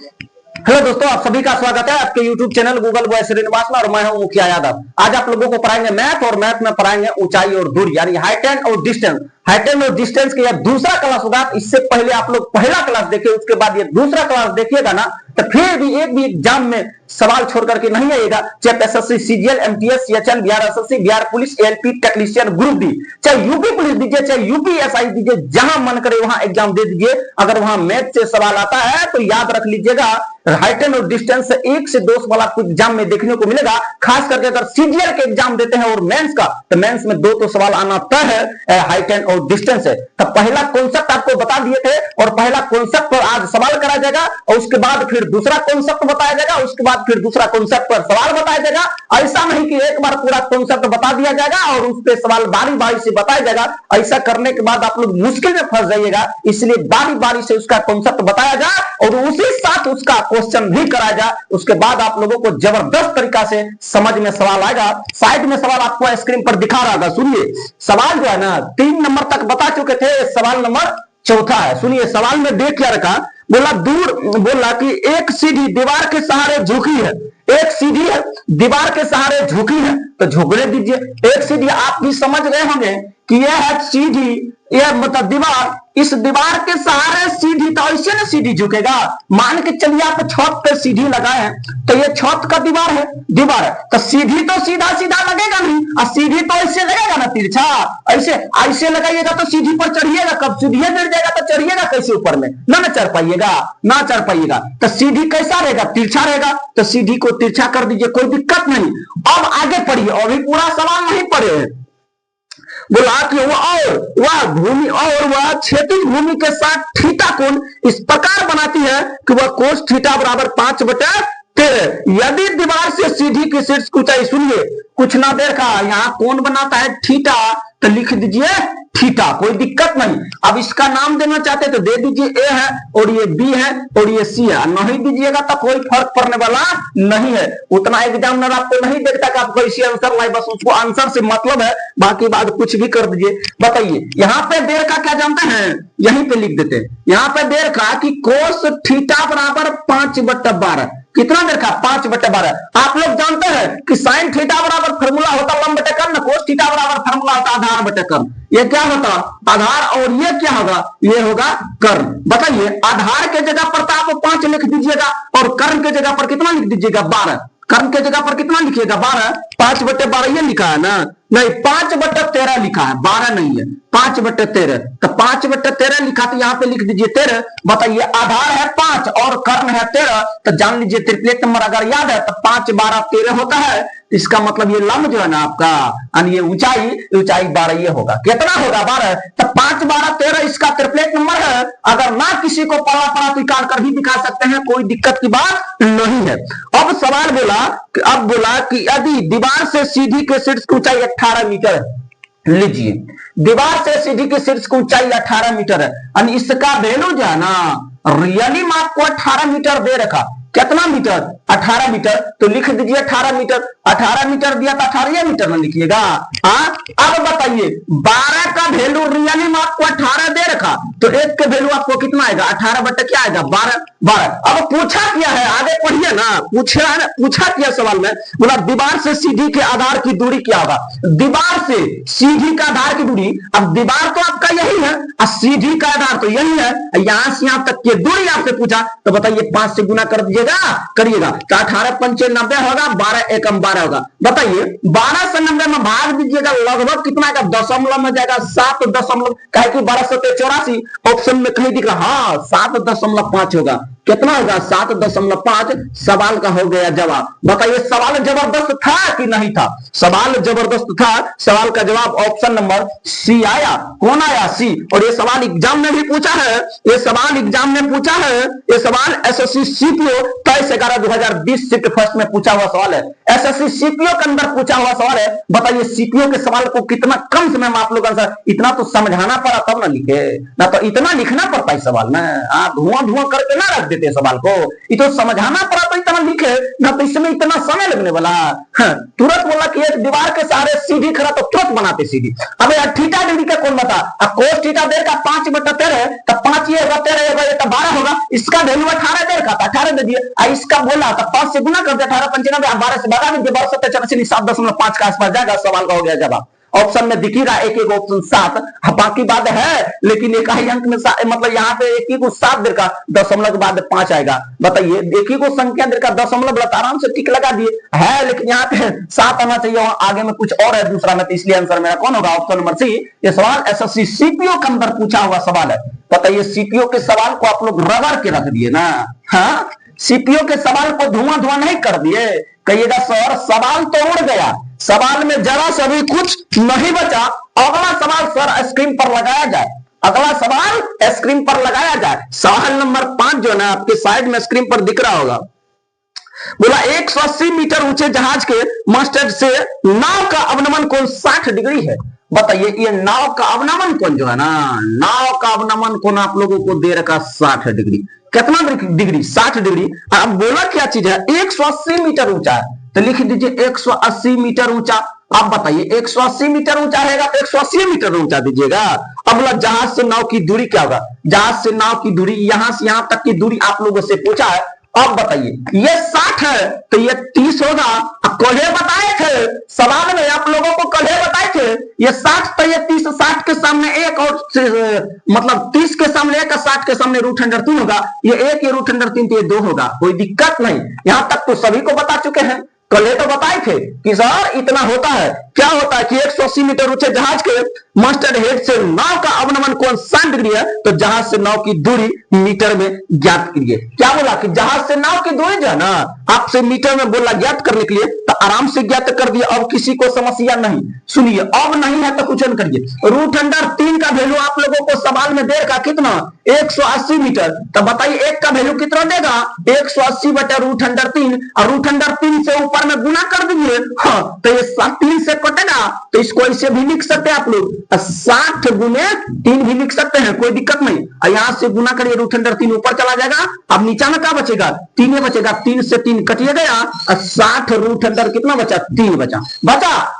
Hello दोस्तों, आप सभी का स्वागत है आपके YouTube channel Google boy Srinivas में और मैं हूं मुखिया यादव। आज आप लोगों को पढ़ाएंगे मैथ और मैथ में पढ़ाएंगे ऊंचाई और दूरी यानी हाइट एंड और डिस्टेंस। हाइट एंड और डिस्टेंस का यह दूसरा क्लास होगा। इससे पहले आप लोग पहला क्लास देखिए, उसके बाद ये दूसरा क्लास देखिएगा ना तो फिर भी एक भी एग्जाम में सवाल छोड़ करके नहीं आएगा। चाहे SSC, CGL, MTS, CHL, Bihar SSC, Bihar police, LP technician, group D, चाहे यूपी पुलिस दीजिए, चाहे यूपीएसआई दीजिए, जहां मन करे वहां एग्जाम दे दीजिए। अगर वहां मैथ से सवाल आता है तो याद रख लीजिएगा, हाइट एंड और डिस्टेंस से 1 से 2 सवाल आपको एग्जाम में देखने को मिलेगा। खास करके अगर सीजीएल के एग्जाम देते हैं और मेंस का, तो मेंस में 2 तो सवाल आना तय है, हाइट एंड और डिस्टेंस है। तो पहला कॉन्सेप्ट आपको बता दिए थे और पहला कॉन्सेप्ट पर आज सवाल करा जाएगा और उसके बाद फिर दूसरा कॉन्सेप्ट बताया जाएगा, उसके बाद फिर दूसरा कॉन्सेप्ट पर सवाल बताया जाएगा। ऐसा नहीं कि एक बार पूरा कॉन्सेप्ट बता दिया जाएगा और उस पर सवाल बारी बारी से बताया जाएगा। ऐसा करने के बाद आप लोग मुश्किल में फंस जाइएगा। इसलिए बारी बारी से उसका कॉन्सेप्ट बताया जाए और उसी साथ उसका क्वेश्चन भी कराया जाए। उसके बाद आप लोगों को जबरदस्त तरीका से समझ में सवाल आएगा। साइड में सवाल आपको स्क्रीन पर दिखा रहा होगा, सुनिए। सवाल जो है ना 3 नंबर तक बता चुके थे, सवाल नंबर 4 है। सुनिए सवाल में देख क्या रखा, बोला कि एक सीढ़ी दीवार के सहारे झुकी है। एक सीढ़ी है दीवार के सहारे झुकी है तो झुकने दीजिए। एक सीढ़ी आप भी समझ गए होंगे कि यह है सीढ़ी, यह मतलब दीवार। इस दीवार के सहारे सीढ़ी, तो ऐसे ना सीढ़ी झुकेगा। मान के चलिए आप छत पे सीढ़ी लगाए हैं तो ये छत का दीवार है, तो सीढ़ी तो सीधा सीधा लगेगा नहीं, और सीढ़ी तो ऐसे लगेगा ना तिरछा। ऐसे लगाइएगा तो सीढ़ी पर चढ़िएगा, कब सीढ़ी गिर जाएगा तो चढ़िएगा कैसे ऊपर में? ना चढ़ पाइएगा। तो सीढ़ी कैसा रहेगा? तिरछा रहेगा। तो सीढ़ी को तिरछा कर दीजिए, कोई दिक्कत नहीं। अब आगे पढ़िए, अभी पूरा सवाल नहीं पढ़े हैं। बोला कि वह भूमि और वह क्षैतिज भूमि के साथ थीटा कोण इस प्रकार बनाती है कि वह कोस थीटा बराबर 5/13। यदि दीवार से सीढ़ी की शीर्ष ऊंचाई, सुनिए कुछ ना देर का, यहाँ कौन बनाता है? थीटा, तो लिख दीजिए थीटा, कोई दिक्कत नहीं। अब इसका नाम देना चाहते तो दे दीजिए, ए है और ये बी है और ये सी है। नहीं दीजिएगा तो कोई फर्क पड़ने वाला नहीं है। उतना एग्जामिनर आपको नहीं देखता कि आपको इसी आंसर लाए, बस उसको आंसर से मतलब है, बाकी बात कुछ भी कर दीजिए। बताइए यहाँ पे देर का क्या जानते हैं? यहीं पे लिख देते हैं यहाँ पे देर का कि कोस थीटा बराबर 5/12। कितना देर का? 5/12। आप लोग जानते हैं कि साइन थीटा बराबर फॉर्मूला होता लंब बटे कर्ण, कोस थीटा बराबर फॉर्मूला होता आधार बटे कर्ण। ये क्या होता? आधार, और ये क्या होगा? ये होगा कर्ण। बताइए आधार के जगह पर तो आप 5 लिख दीजिएगा और कर्ण के जगह पर कितना लिख दीजिएगा? 12। कर्ण के जगह पर कितना लिखिएगा? 12। 5/12 ये लिखा है ना? नहीं, 5/13 लिखा है, 12 नहीं है, 5/13। तो 5/13 लिखा तो यहाँ पे लिख दीजिए 13। बताइए आधार है 5 और कर्ण है 13, तो जान लीजिए ट्रिपलेट नंबर अगर याद है तो 5, 12, 13 होता है। इसका मतलब ये लंब जो है ना आपका, ये ऊंचाई 12 ये होगा। कितना होगा? 12। तो 5, 12, 13 इसका ट्रिपलेट नंबर है। अगर ना किसी को पढ़ा तो निकाल कर भी दिखा सकते हैं, कोई दिक्कत की बात नहीं है। अब सवाल बोला कि यदि दीवार से सीढ़ी के शीर्ष की ऊंचाई 18 मीटर है। लीजिए दीवार से सीढ़ी के शीर्ष की ऊंचाई 18 मीटर है और इसका वैल्यू जो है ना रियली में आपको 18 मीटर दे रखा। कितना मीटर? 18 मीटर। तो लिख दीजिए 18 मीटर। 18 मीटर दिया तो 18 मीटर ना लिखिएगा। अब बताइए 12 का वैल्यू रियली में आपको 18 दे रखा, तो 1 का वैल्यू आपको कितना आएगा? 18 बटे क्या आएगा? 12। अब पूछा क्या है? आगे पढ़िए ना। पूछा क्या सवाल में? बोला दीवार से सीढ़ी के आधार की दूरी क्या होगा? दीवार से सीढ़ी का आधार की दूरी, अब दीवार तो आपका यही है और सीढ़ी का आधार तो यही है, यहां से यहां तक की दूरी आपसे पूछा, तो बताइए 5 से गुना कर करिएगा तो 18 पंचे 90 होगा, 12 एकम 12 होगा। बताइए 12 से 90 में भाग दीजिएगा, लगभग कितना आएगा? दशमलव में जाएगा 7 दशमलव, कहे कि 1284 ऑप्शन में कहीं दिख रहा, हाँ 7.5 होगा। कितना होगा? 7.5। सवाल का हो गया जवाब। बताइए सवाल जबरदस्त था कि नहीं था? सवाल जबरदस्त था। सवाल का जवाब ऑप्शन नंबर सी आया। कौन आया? सी। और ये सवाल एग्जाम में भी पूछा है, ये सवाल एसएससी सीपीओ 23/11/2020 शिफ्ट फर्स्ट में पूछा हुआ सवाल है। एसएससी सीपीओ के अंदर पूछा हुआ सवाल है। बताइए सीपीओ के सवाल को कितना कम समय में आप लोग आंसर, इतना तो समझाना पड़ा तब ना लिखे, ना तो इतना लिखना पड़ता है सवाल में। धुआं करके ना रख देते सवाल को, ये तो समझाना पड़ा तो इतना लिखे, ना तो इसमें इतना समय लगने वाला। तुरंत बोला कि एक दीवार के सहारे सीढ़ी खड़ा, तो तुरंत बनाते सीढ़ी। अब यार थीटा डिग्री का कौन बता? कोस थीटा देर का 5/13 है, तो 5 ये 13 ये 12 होगा, इसका वैल्यू 18 दे रखा था, 18 दे दिए। इसका बोला था 5 से गुना कर दिया, 18 95, 12 से भगा दीजिए, 12 7.5 का आसपास जाएगा। सवाल का हो गया जवाब। ऑप्शन में दिख ही रहा एक एक ऑप्शन 7, बाकी बात है लेकिन एक ही अंक में मतलब यहाँ पे एक ही को 7 दे का, दशमलव के बाद 5 आएगा। बताइए एक ही को संख्या दे का दशमलव आराम से टिक लगा दिए है, लेकिन यहाँ पे 7 आना चाहिए, आगे में कुछ और है दूसरा में, तो इसलिए आंसर मेरा कौन होगा? Option number C. ये सवाल एसएससी सीपीओ के अंदर पूछा हुआ सवाल है। बताइए सीपीओ के सवाल को आप लोग रगड़ के रख दिए ना। हाँ, सीपीओ के सवाल को धुआं धुआं नहीं कर दिए। कहिएगा सर सवाल तो उड़ गया, सवाल में जरा सा भी कुछ नहीं बचा। अगला सवाल सर स्क्रीन पर लगाया जाए, अगला सवाल स्क्रीन पर लगाया जाए। सवाल नंबर 5 जो है ना आपके साइड में स्क्रीन पर दिख रहा होगा। बोला 180 मीटर ऊंचे जहाज के मस्टर्ड से नाव का अवनमन कोण 60 डिग्री है। बताइए ये नाव का अवनमन कोण जो है ना, नाव का अवनमन कोण आप लोगों को दे रखा 60 डिग्री। कितना डिग्री? 60 डिग्री। अब बोला क्या चीज है? 180 मीटर ऊंचा है, तो लिख दीजिए 180 मीटर ऊंचा। आप बताइए 180 मीटर ऊंचा रहेगा तो 180 मीटर ऊंचा दीजिएगा। अब बोला जहाज से नाव की दूरी क्या होगा? जहाज से नाव की दूरी यहां से यहां तक की दूरी आप लोगों से पूछा है। अब बताइए ये 60 है तो ये 30 होगा। कल बताए थे सवाल में, आप लोगों को कल बताए थे ये 60 तो ये 30, 60 के सामने एक और मतलब 30 के सामने एक, 60 के सामने √3 होगा। ये एक, ये √3 तो ये 2 होगा। कोई दिक्कत नहीं, यहां तक तो सभी को बता चुके हैं। कल तो बताए थे कि सर इतना होता है। क्या होता है कि 180 मीटर ऊंचे जहाज के मस्टर्ड हेड से नाव का अवनमन कोण 60 डिग्री है, तो जहाज से नाव की दूरी मीटर में ज्ञात कीजिए। क्या बोला कि जहाज से नाव की दूरी जो है ना आपसे मीटर में बोला ज्ञात करने के लिए, तो आराम से ज्ञात कर दिया। अब किसी को समस्या नहीं। सुनिए अब नहीं है तो कुछ न करिए। √3 का वैल्यू आप लोगों को सवाल में देगा कितना? 180 मीटर। तो बताइए एक का वैल्यू कितना देगा? 180 बटा √3, और √3 से ऊपर में गुना कर दीजिए। हाँ, तो ये 3 से कटेगा, तो इसको ऐसे भी लिख सकते हैं आप लोग, 60 गुने 3 भी लिख सकते हैं, कोई दिक्कत नहीं। यहां से गुना करिए, √3 ऊपर चला जाएगा। अब नीचा में क्या बचेगा? 3 बचेगा, 3 से 3 कटिए गया, 60 √3 कितना बचा? 3 बचा।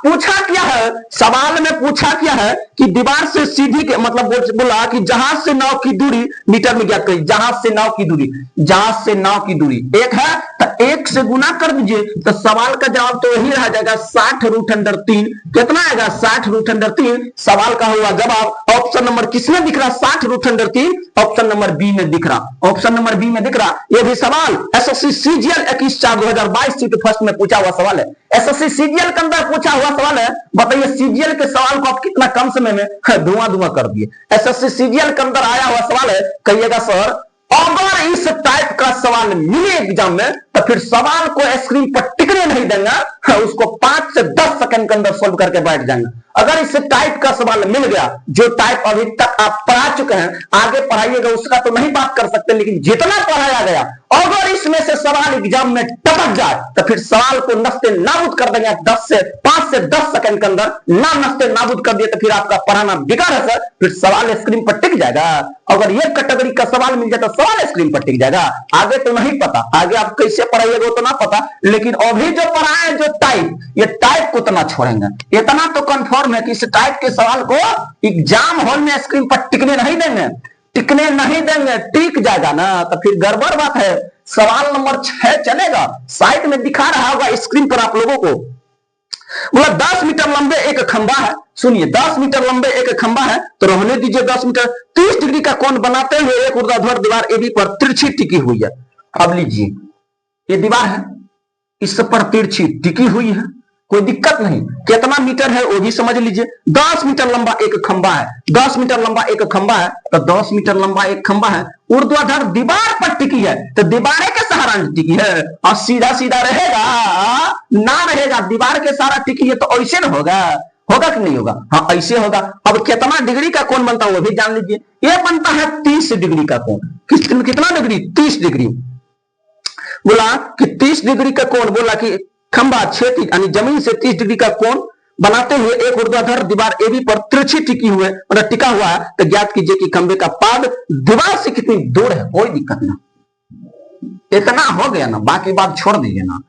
पूछा क्या है सवाल में? पूछा क्या है कि दीवार से सीधी के मतलब बोला कि जहाज से नाव की दूरी मीटर में ज्ञात करिए। जहाज से नाव की दूरी, जहाज से नाव की दूरी 1 है तो 1 से गुना कर दीजिए, तो सवाल का जवाब तो वही रह जाएगा 60 √3। कितना आएगा? 60 √3 सवाल का हुआ जवाब। ऑप्शन नंबर किसमें दिख रहा? 60 √3 ऑप्शन नंबर बी में दिख रहा। ऑप्शन नंबर बी में दिख रहा। यह भी सवाल एसएससी सीजीएल 21/4/2022 सीट फर्स्ट में पूछा हुआ सवाल है। एसएससी सीजीएल के अंदर पूछा हुआ सवाल है। बताइए सीजीएल के सवाल को आप कितना कम समय में धुआं धुआं कर दिए। एसएससी सीजीएल के अंदर आया हुआ सवाल है। कहिएगा सर अगर इस टाइप का सवाल मिले एग्जाम में तो फिर सवाल को स्क्रीन पर टिकने नहीं देंगे, उसको 5 से 10 सेकंड के अंदर सोल्व करके बैठ जाएंगे। अगर इस टाइप का सवाल मिल गया, जो टाइप अभी तक आप पढ़ा चुके हैं, आगे पढ़ाइएगा उसका तो नहीं बात कर सकते, लेकिन जितना पढ़ाया गया अगर इसमें से सवाल एग्जाम में टपक जाए तो फिर सवाल को नस्ते नाबूद कर देंगे। 5 से 10 सेकंड के अंदर ना नस्ते नाबूद कर दिए तो फिर आपका पढ़ाना बेकार है सर। फिर सवाल स्क्रीन पर टिक जाएगा। अगर ये कैटेगरी का सवाल मिल जाए तो सवाल स्क्रीन पर टिक जाएगा। आगे तो नहीं पता, आगे आप कैसे पढ़ाइएगा तो ना पता, लेकिन अभी जो पढ़ाए जो टाइप, ये टाइप को तो ना छोड़ेंगे। इतना तो कंफर्म है कि इस टाइप के सवाल को एग्जाम हॉल में स्क्रीन पर टिकने नहीं देंगे। टिकने नहीं देंगे, टिक जाएगा ना तो फिर गड़बड़ बात है। सवाल नंबर 6 चलेगा, साइड में दिखा रहा होगा स्क्रीन पर आप लोगों को। बोला 10 मीटर लंबे एक खंबा है। सुनिए 10 मीटर लंबे एक खंबा है, तो रहने दीजिए 10 मीटर 30 डिग्री का कोण बनाते हुए एक ऊर्ध्वाधर दीवार एबी पर तिरछी टिकी हुई है। अब लीजिए ये दीवार है, इस पर तिरछी टिकी हुई है, कोई दिक्कत नहीं। कितना मीटर है वो भी समझ लीजिए। 10 मीटर लंबा एक खंबा है, 10 मीटर लंबा एक खंबा है, तो 10 मीटर लंबा एक खंबा है, ऊर्ध्वाधर दीवार पर टिकी है, तो दीवार के सहारा टिकी है। और सीधा सीधा रहेगा ना रहेगा, दीवार के सहारा टिकी है तो ऐसे ना होगा, होगा कि नहीं होगा? हाँ ऐसे होगा। अब कितना डिग्री का कोण बनता है वो भी जान लीजिए। ये बनता है 30 डिग्री का कोण। कितना डिग्री? 30 डिग्री। बोला कि 30 डिग्री का कोण, बोला कि खंबा क्षैतिज यानी जमीन से 30 डिग्री का कोण बनाते हुए एक ऊर्ध्वाधर दीवार एबी पर तिरछी टिकी हुए मतलब टिका हुआ है, तो ज्ञात कीजिए कि खंबे का पाद दीवार से कितनी दूर है। कोई दिक्कत ना, इतना हो गया ना, बाकी बात छोड़ दीजिए ना।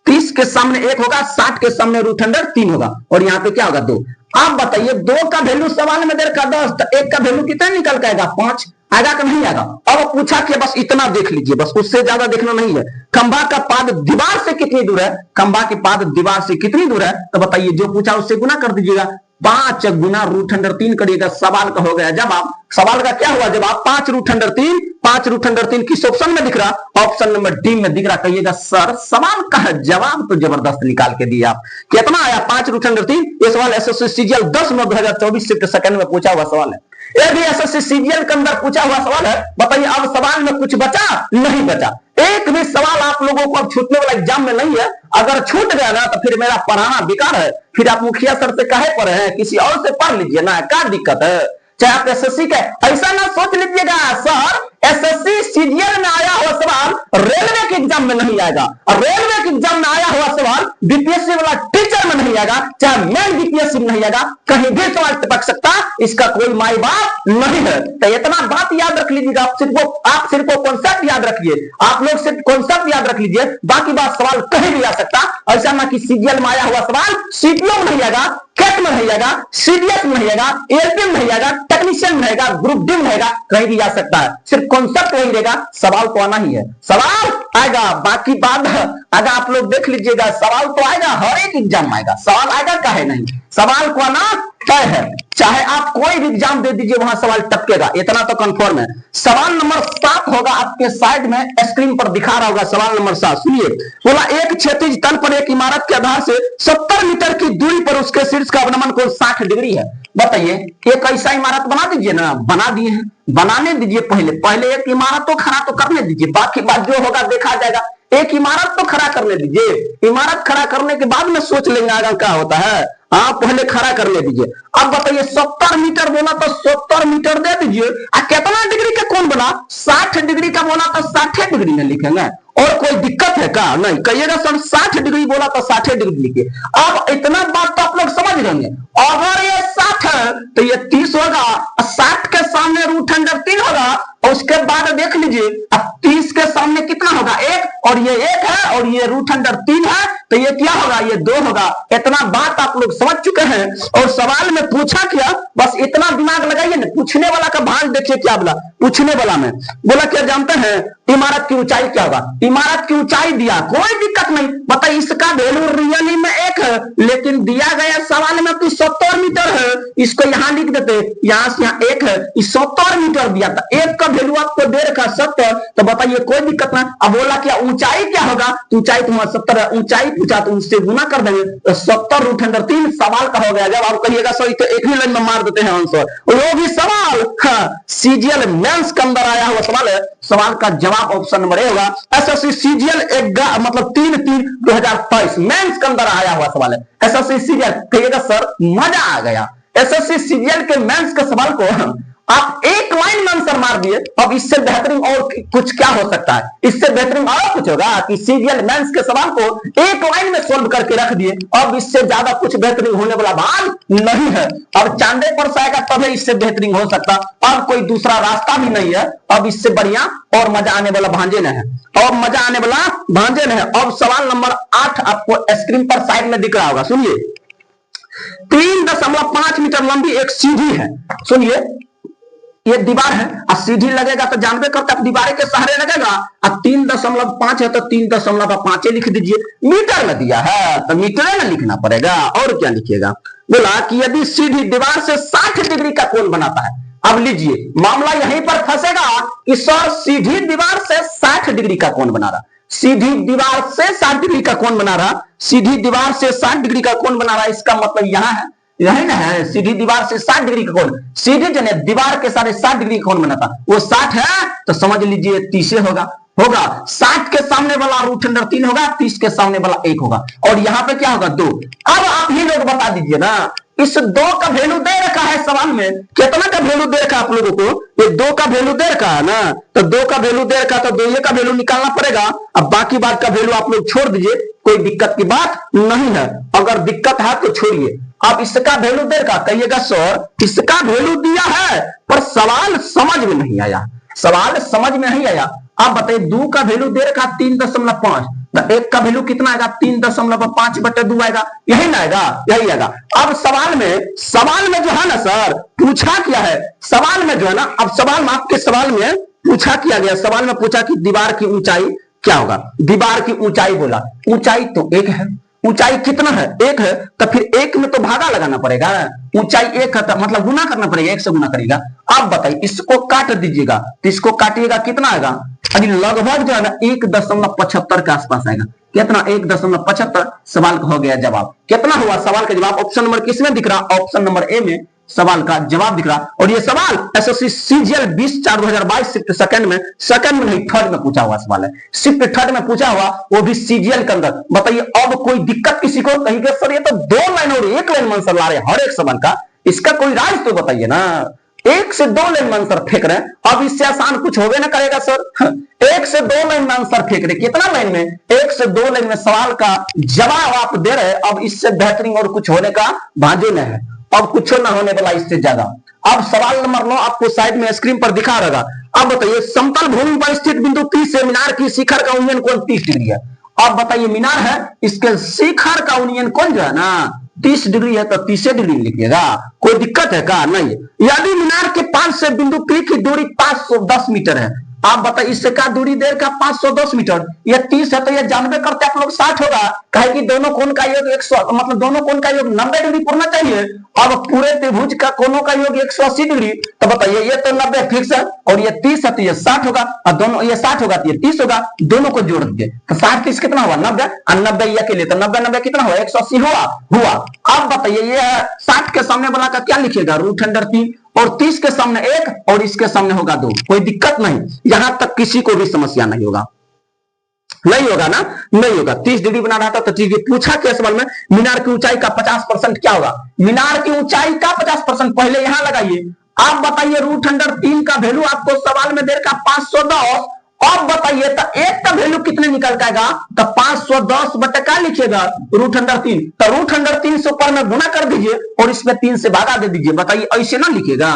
30 के सामने 1 होगा, 60 के सामने √3 होगा, और यहाँ पे क्या होगा 2। आप बताइए 2 का वैल्यू सवाल में दे रखा 10, तो 1 का वैल्यू कितना निकल के आएगा? 5। आएगा कि नहीं आएगा? अब पूछा कि बस इतना देख लीजिए, बस उससे ज्यादा देखना नहीं है। खंभा का पाद दीवार से कितनी दूर है? खंभा के पाद दीवार से कितनी दूर है? तो बताइए, जो पूछा उससे गुना कर दीजिएगा। 5 गुना √3 करिएगा, सवाल का हो गया जवाब। सवाल का क्या हुआ जवाब? 5 √3। 5 √3 किस ऑप्शन में दिख रहा? ऑप्शन नंबर डी में दिख रहा। कहिएगा सर सवाल का जवाब तो जबरदस्त निकाल के दिया आप। कितना आया? 5 √3। ये सवाल एसएससी सीजीएल 10/9/2024 शिफ्ट सेकंड में पूछा हुआ सवाल है। ये भी एसएससी सीजीएल के अंदर पूछा हुआ सवाल है। बताइए अब सवाल में कुछ बचा? नहीं बचा। एक भी सवाल आप लोगों को अब छूटने वाला एग्जाम में नहीं है। अगर छूट गया ना तो फिर मेरा पढ़ाना बेकार है। फिर आप मुखिया सर से काहे पढ़े हैं? किसी और से पढ़ लीजिए ना, क्या दिक्कत है? चाहे आप एसएससी के, ऐसा ना सोच लीजिएगा सर एसएससी सीजीएल में आया हुआ सवाल रेलवे के एग्जाम में नहीं आएगा, और रेलवे के एग्जाम में आया हुआ सवाल बीपीएससी वाला टीचर में नहीं आएगा, चाहे मेन बीपीएससी में नहीं आएगा, कहीं भी सवाल टपक सकता, इसका कोई माई बाप नहीं है। तो इतना बात याद रख लीजिएगा। आप सिर्फ कॉन्सेप्ट याद रखिए, आप लोग सिर्फ कॉन्सेप्ट याद रख लीजिए, बाकी बात सवाल कहीं भी आ सकता। ऐसा ना कि सीजीएल में आया हुआ सवाल सीपीओ में नहीं आएगा, कैट में नहीं आएगा, सीडीएस में नहीं आएगा, एएलपी में नहीं आएगा, टेक्नीशियन में रहेगा, ग्रुप डी में रहेगा, कहीं भी आ सकता है। सिर्फ कॉन्सेप्ट वही रहेगा, सवाल तो आना ही है। सवाल आएगा, बाकी बात अगर आप लोग देख लीजिएगा, सवाल तो आएगा, हर एक एग्जाम में आएगा सवाल। आएगा काहे नहीं? सवाल को आना तय है। चाहे आप कोई भी एग्जाम दे दीजिए, वहां सवाल टपकेगा, इतना तो कंफर्म है। सवाल नंबर 7 होगा, आपके साइड में स्क्रीन पर दिखा रहा होगा। सवाल नंबर 7 सुनिए। बोला एक क्षैतिज तल पर एक इमारत के आधार से 70 मीटर की दूरी पर उसके शीर्ष का अवनमन कोण 60 डिग्री है। बताइए, एक ऐसा इमारत बना दीजिए ना। बना दिए हैं, बनाने दीजिए। पहले एक इमारत तो खड़ा तो करने दीजिए, बाकी बात जो होगा देखा जाएगा। एक इमारत तो खड़ा करने दीजिए, इमारत खड़ा करने के बाद में सोच लेंगे आगे क्या होता है। आप पहले खड़ा करने दीजिए। अब बताइए 70 मीटर बोला तो 70 मीटर दे दीजिए। कितना डिग्री का कोण बना? 60 डिग्री का बोला तो 60 डिग्री में लिखेंगे। और कोई दिक्कत है क्या? नहीं। कहिएगा सर 60 डिग्री बोला तो 60 डिग्री लिखिए। अब इतना बात तो आप लोग समझ लेंगे। अगर ये 60 है तो ये 30 होगा, 60 के सामने √3 होगा, और उसके बाद देख लीजिए अब 30 के सामने कितना होगा? 1, और ये 1 है, और ये √3 है, तो ये क्या होगा? ये 2 होगा। इतना बात आप लोग समझ चुके हैं। और सवाल में पूछा क्या? बस इतना दिमाग लगाइए ना। पूछने वाला का भाग देखिए क्या बोला। पूछने वाला में बोला क्या जानते हैं? इमारत की ऊंचाई क्या होगा? इमारत की ऊंचाई दिया, कोई दिक्कत नहीं। बताइए इसका वैल्यू रियली में 1 है, लेकिन दिया गया सवाल में तो 70 मीटर है। इसको यहां लिख देते, यहां से यहां 1 है, 70 मीटर दिया था। 1 का वैल्यू आपको दे रखा 70, तो बताइए कोई दिक्कत ना। अब बोला क्या ऊंचाई क्या होगा? ऊंचाई तुम्हारा 70 है, ऊंचाई पूछा तो उससे गुना कर देंगे, तो 70 √3 सवाल का हो गया। जब आप कहिएगा सर तो एक ही लाइन में मार देते हैं आंसर। वो भी सवाल सीजीएल मेंस के अंदर आया हुआ सवाल है। सवाल का जवाब ऑप्शन नंबर ए होगा। एसएससी सीजीएल मतलब 3/3/2023 मेंस के अंदर आया हुआ सवाल है। एसएससी सीजीएल, कहिएगा सर मजा आ गया। एसएससी सीजीएल के मेंस के सवाल को आप एक लाइन में आंसर मार दिए। अब इससे बेहतरीन और कुछ क्या हो सकता है? इससे बेहतरीन और कुछ होगा कि सीजीएल मेंस के सवाल को एक लाइन में सोल्व करके रख दिए। अब इससे ज्यादा कुछ बेहतरीन होने वाला बात नहीं है। अब चांदे पर से आएगा तभी इससे बेहतरीन हो सकता, अब कोई दूसरा रास्ता भी नहीं है। अब इससे बढ़िया और मजा आने वाला भांजे न है, और मजा आने वाला भांजे न है। अब सवाल नंबर 8 आपको स्क्रीन पर साइड में दिख रहा होगा। सुनिए, 3.5 मीटर लंबी एक सीढ़ी है। सुनिए, ये दीवार है और सीढ़ी लगेगा तो जानबे करता है दीवार के सहारे लगेगा। और 3.5 है तो 3.5 लिख दीजिए। मीटर में दिया है तो मीटर में लिखना पड़ेगा, और क्या लिखिएगा। बोला कि यदि सीढ़ी दीवार से 60 डिग्री का कोण बनाता है। अब लीजिए, मामला यहीं पर फंसेगा कि सर सीढ़ी दीवार से 60 डिग्री का कोण बना रहा, सीधी दीवार से 60 डिग्री का कोण बना रहा, सीधी दीवार से 60 डिग्री का कोण बना रहा। इसका मतलब यहां है, यही ना है, सीधी दीवार से 60 डिग्री का कोण। सीधी जने दीवार के सारे 60 डिग्री का कोण बनाता, वो 60 है तो समझ लीजिए 30 होगा। 60 के सामने वाला √3 होगा, 30 के सामने वाला 1 होगा, और यहाँ पे क्या होगा 2। अब आप ही लोग बता दीजिए ना, इस 2 का वैल्यू दे रखा है सवाल में। कितना का वैल्यू दे रखा है आप लोगों को? ये 2 का वैल्यू दे रखा है ना, तो 2 का वैल्यू दे रखा, तो 2 का वैल्यू निकालना पड़ेगा। अब बाकी बात का वैल्यू आप लोग छोड़ दीजिए, कोई दिक्कत की बात नहीं है। अगर दिक्कत है तो छोड़िए। अब इसका वैल्यू दे रखा, कहिएगा सर इसका वैल्यू दिया है पर सवाल समझ में नहीं आया, सवाल समझ में नहीं आया। आप बताइए 2 का वैल्यू दे रखा 3.5, तो 1 का वैल्यू कितना आएगा? 3.5/2 आएगा, यही ना आएगा, यही आएगा। अब सवाल में जो है ना सर, पूछा क्या है सवाल में जो है ना, अब सवाल में आपके सवाल में पूछा किया गया, सवाल में पूछा कि दीवार की ऊंचाई क्या होगा। दीवार की ऊंचाई बोला, ऊंचाई तो एक है, ऊंचाई कितना है, एक है, तो फिर एक में तो भागा लगाना पड़ेगा। ऊंचाई एक है तो मतलब गुना करना पड़ेगा, एक से गुना करेगा। अब बताइए इसको काट दीजिएगा तो इसको काटिएगा कितना आएगा, अभी लगभग जो है ना 1.75 के आसपास आएगा। कितना, 1.75। सवाल का हो गया जवाब। कितना हुआ सवाल का जवाब, ऑप्शन नंबर किसमें दिख रहा, ऑप्शन नंबर ए में सवाल का जवाब दिख रहा। और ये सवाल एसएससी सीजीएल 20/4/2022 शिफ्ट सेकंड में नहीं थर्ड में पूछा हुआ सवाल है, शिफ्ट थर्ड में पूछा हुआ, वो भी सीजीएल के अंदर। बताइए अब कोई दिक्कत किसी को, कहीं के सर ये तो 2 लाइन और 1 लाइन आंसर ला रहे हर एक सवाल का, इसका कोई राज तो बताइए ना। 1 से 2 लाइन में आंसर फेंक रहे हैं, अब इससे आसान कुछ होवे ना करेगा सर। 1 से 2 लाइन में आंसर फेंक रहे, कितना लाइन में, 1 से 2 लाइन में सवाल का जवाब आप दे रहे। अब इससे बेहतरीन और कुछ होने का भांजे नहीं है, अब कुछ ना होने वाला इससे ज्यादा। अब सवाल नंबर 9 आपको साइड में स्क्रीन पर दिखा रहेगा। अब बताइए समतल भूमि पर स्थित बिंदु P से मीनार की शिखर का उन्नयन कोण 30 डिग्री है। अब बताइए मीनार है, इसके शिखर का उन्नयन कोण जो है ना 30 डिग्री है, तो 30 डिग्री लिखिएगा, कोई दिक्कत है का नहीं। यदि मीनार के पास से बिंदु P की दूरी 510 मीटर है, आप बताइए इससे क्या दूरी देर का 510 मीटर, ये 30 है तो ये जानबे करते आप लोग 60 होगा, कहे कि दोनों कोण का योग 100 मतलब दोनों कोण का योग 90 डिग्री पूर्णा चाहिए। अब पूरे त्रिभुज का कोणों का योग 180 डिग्री, तो बताइए ये तो 90 फिक्स है और ये 30 है तो ये 60 होगा, और दोनों ये 60 होगा तो ये 30 होगा, दोनों को जोड़ दीजिए तो 60 30 कितना हुआ 90, और 90 ये के लिए तो 90 90 कितना हुआ 180 हुआ। अब बताइए ये 60 के सामने वाला का क्या लिखिएगा √3 और 30 के सामने 1 और इसके सामने होगा 2, कोई दिक्कत नहीं, यहां तक किसी को भी समस्या नहीं होगा, नहीं होगा ना, नहीं होगा। 30 डिग्री बना रहा था तो ठीक है। पूछा क्या सवाल में, मीनार की ऊंचाई का 50% क्या होगा, मीनार की ऊंचाई का 50% पहले यहां लगाइए। आप बताइए √3 का वैल्यू आपको सवाल में देर का 510, अब बताइए तो एक का वैल्यू कितने निकल जाएगा, तो 510 बटा क्या लिखिएगा √3, तो √3 से ऊपर में गुना कर दीजिए और इसमें 3 से भागा दे दीजिए। बताइए ऐसे ना लिखिएगा,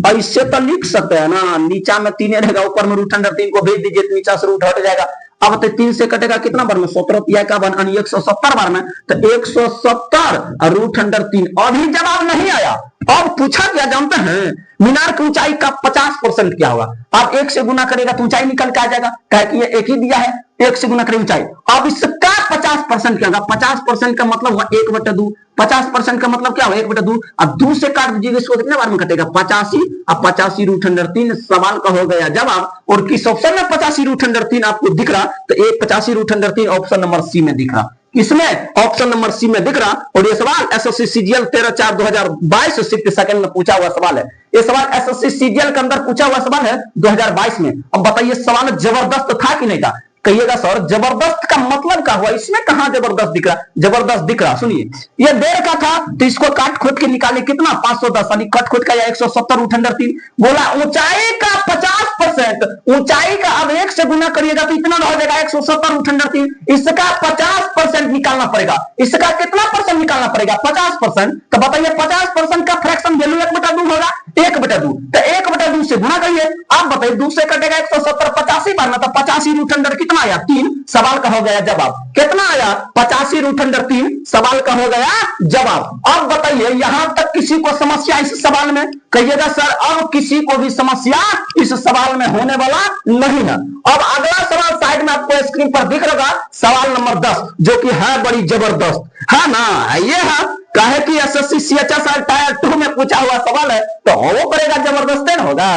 ऐसे तो लिख सकते हैं ना, नीचा में 3 रहेगा, ऊपर में √3 को भेज दीजिए तो नीचा से रूट हट जाएगा। अब तो 3 से कटेगा कितना बार में, 17 पिया का बन 170 बार में, तो 170 और √3। अभी जवाब नहीं आया। अब पूछा क्या जानते हैं, मीनार की ऊंचाई का 50% क्या होगा। आप 1 से गुना करेगा तो ऊंचाई निकल के आ जाएगा, कहे कि ये एक ही दिया है, 1 से गुना करें ऊंचाई। अब इसका 50% क्या होगा, 50% का मतलब हुआ 1/2, 50% का मतलब क्या हुआ 1/2, अब 2 से काट दीजिएगा, इसको कितने बार में कटेगा 85, अब 85 √3 सवाल का हो गया जवाब। और किस ऑप्शन में 85 √3 आपको दिख रहा, तो 85 √3 ऑप्शन नंबर सी में दिख रहा, इसमें ऑप्शन नंबर सी में दिख रहा। और ये सवाल एसएससी सीजीएल 13/4/2022 शिफ्ट सेकंड में पूछा हुआ सवाल है। ये सवाल एसएससी सीजीएल के अंदर पूछा हुआ सवाल है 2022 में। अब बताइए सवाल जबरदस्त था कि नहीं था, कहिएगा सर जबरदस्त का मतलब क्या हुआ, इसमें कहां जबरदस्त दिख रहा, जबरदस्त दिख रहा। सुनिए ये देर का था तो इसको काट खोद के निकाले कितना 510, यानी कट खोद का 170 √3 बोला। ऊंचाई का 50%, ऊंचाई का अब 1 से गुना करिएगा तो इतना हो जाएगा 170 √3, इसका 50% निकालना पड़ेगा। इसका कितना परसेंट निकालना पड़ेगा 50%, तो बताइए 50% का फ्रैक्शन वैल्यू 1/2 होगा, 1/2, तो 1/2 से गुना करिए। आप बताइए 2 से कटेगा 170 85 बार में, तो 85 √3 कितना आया 3, सवाल का हो गया जवाब। कितना आया 85 √3 सवाल का हो गया जवाब। अब बताइए यहां तक किसी को समस्या इस सवाल में, कहिएगा सर अब किसी को भी समस्या इस सवाल में होने वाला नहीं है। अब अगला सवाल साइड में आपको स्क्रीन पर दिख रहा, सवाल नंबर 10 जो कि है बड़ी जबरदस्त है ना, ये है कहे कि एसएससी सीएचएसआर टायर 2 में पूछा हुआ सवाल है तो वो करेगा जबरदस्त है होगा।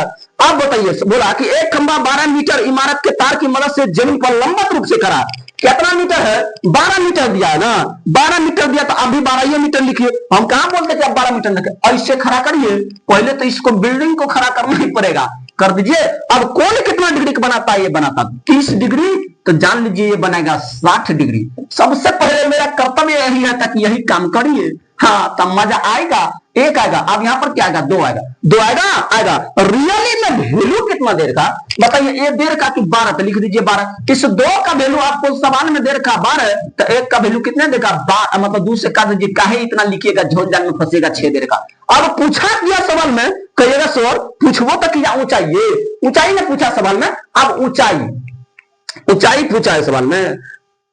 अब बताइए बोला कि एक खंभा 12 मीटर इमारत के तार की मदद से जमीन पर लंबवत रूप से खड़ा, कितना मीटर है 12 मीटर दिया है ना, 12 मीटर दिया तो अभी 12 मीटर लिखिए। हम कहां बोलते कि आप 12 मीटर लिखे, ऐसे खड़ा करिए, पहले तो इसको बिल्डिंग को खड़ा करना ही पड़ेगा, कर दीजिए। अब कौन कितना डिग्री का बनाता है, ये बनाता 30 डिग्री, तो जान लीजिए ये बनेगा 60 डिग्री। सबसे पहले मेरा कर्तव्य यही है कि यही काम करिए, हाँ तब मजा आएगा। एक आएगा, अब यहाँ पर क्या आएगा 2 आएगा, 2 आएगा। रियली में वैल्यू कितना देर का बताइए, ये देर का कि 12, तो लिख दीजिए 12। इस 2 का वैल्यू आपको सवाल में देर का 12, तो 1 का वैल्यू कितने देगा मतलब 2 से काट दीजिए, काहे इतना लिखिएगा झोल जाल में फंसेगा 6 देर का। अब पूछा किया सवाल में, कहिएगा सर पूछबो तो किया ऊंचाई ने पूछा सवाल में। अब ऊंचाई पूछा है सवाल में,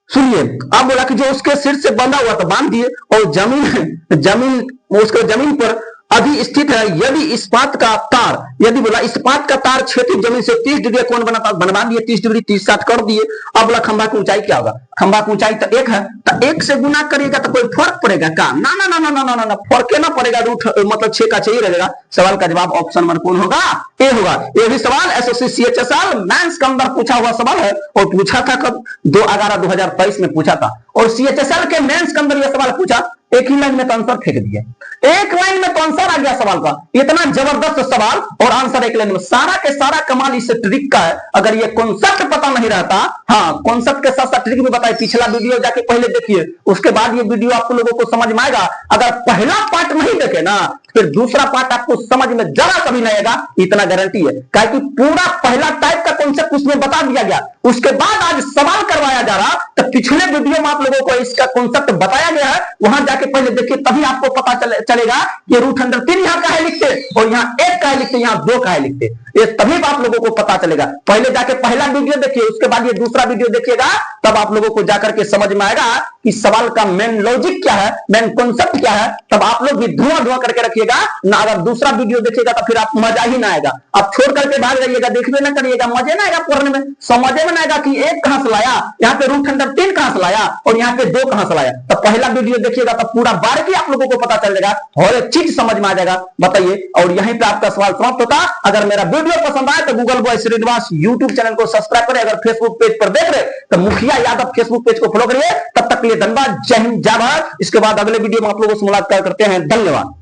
सुनिए। अब बोला कि जो उसके सिर से बंधा हुआ तो बांध दिए, और जमीन उसके जमीन पर अभी स्थित है। यदि इस्पात का तार, यदि बोला इस्पात का तार क्षैतिज जमीन से 30 डिग्री कोण बनाता, बनवा दिए 30 डिग्री 30 60 कर दिए। अब बोला खंभा की ऊंचाई क्या होगा? खंभा की ऊंचाई तो 1 है, तो 1 से गुना करिएगा तो कोई फर्क पड़ेगा क्या? ना ना ना ना ना ना ना, फर्क ना पड़ेगा, रूट मतलब 6 का 6 ही रहेगा। सवाल का जवाब ऑप्शन नंबर कौन होगा? ए होगा। ये भी सवाल एसएससी सीएचएसएल मेंस के अंदर पूछा हुआ सवाल है और पूछा था कब? 2/11/2023 में पूछा था। और सीएचएसएल के मेंस के अंदर यह सवाल पूछा, एक ही लाइन में तो आंसर फेंक दिया, एक लाइन में तो आंसर आ गया सवाल का। इतना जबरदस्त सवाल और आंसर एक लाइन में। सारा के सारा कमाल इस ट्रिक का है। अगर ये कॉन्सेप्ट पता नहीं रहता, हाँ कॉन्सेप्ट के साथ साथ ट्रिक भी बताए, पिछला वीडियो जाके पहले देखिए, उसके बाद ये वीडियो आपको लोगों को समझ में आएगा। अगर पहला पार्ट नहीं देखे ना, फिर दूसरा पार्ट आपको समझ में जरा कभी नहीं आएगा, इतना गारंटी है। क्या कि पूरा पहला टाइप का कॉन्सेप्ट उसमें बता दिया गया, उसके बाद आज सवाल करवाया जा रहा। तो पिछले वीडियो में आप लोगों को इसका कॉन्सेप्ट बताया गया है, वहां जाके पहले देखिए, तभी आपको पता चलेगा कि √3 यहां का है लिखते और यहां 1 का है लिखते, यहां 2 का है लिखते, ये तभी आप लोगों को पता चलेगा। पहले जाके पहला वीडियो देखिए, उसके बाद ये दूसरा वीडियो देखिएगा, तब आप लोगों को जाकर के समझ में आएगा कि सवाल का मेन लॉजिक क्या है, मेन कॉन्सेप्ट क्या है। तब आप लोग भी धुआं करके रखिएगा ना। अगर दूसरा वीडियो देखिएगा तो फिर आप मजा ही ना आएगा, आप छोड़ करके भाग जाइएगा, देखने ना करिएगा, मजे ना आएगा पढ़ने में, समझे में ना आएगा कि 1 कहां से लाया, यहाँ पे √3 कहां से लाया और यहाँ पे 2 कहां से लाया। तो पहला वीडियो देखिएगा तो पूरा बारीकी आप लोगों को पता चल जाएगा, हर एक चीज समझ में आ जाएगा। बताइए, और यहीं पे आपका सवाल समाप्त होता। अगर मेरा वीडियो पसंद आए तो Google boy Srinivas YouTube channel को सब्सक्राइब करें। अगर फेसबुक पेज पर देख रहे तो मुखिया यादव फेसबुक पेज को फॉलो करिए। तब तक के लिए धन्यवाद, जय हिंद, जय भारत। इसके बाद अगले वीडियो में आप लोगों से मुलाकात करते हैं। धन्यवाद।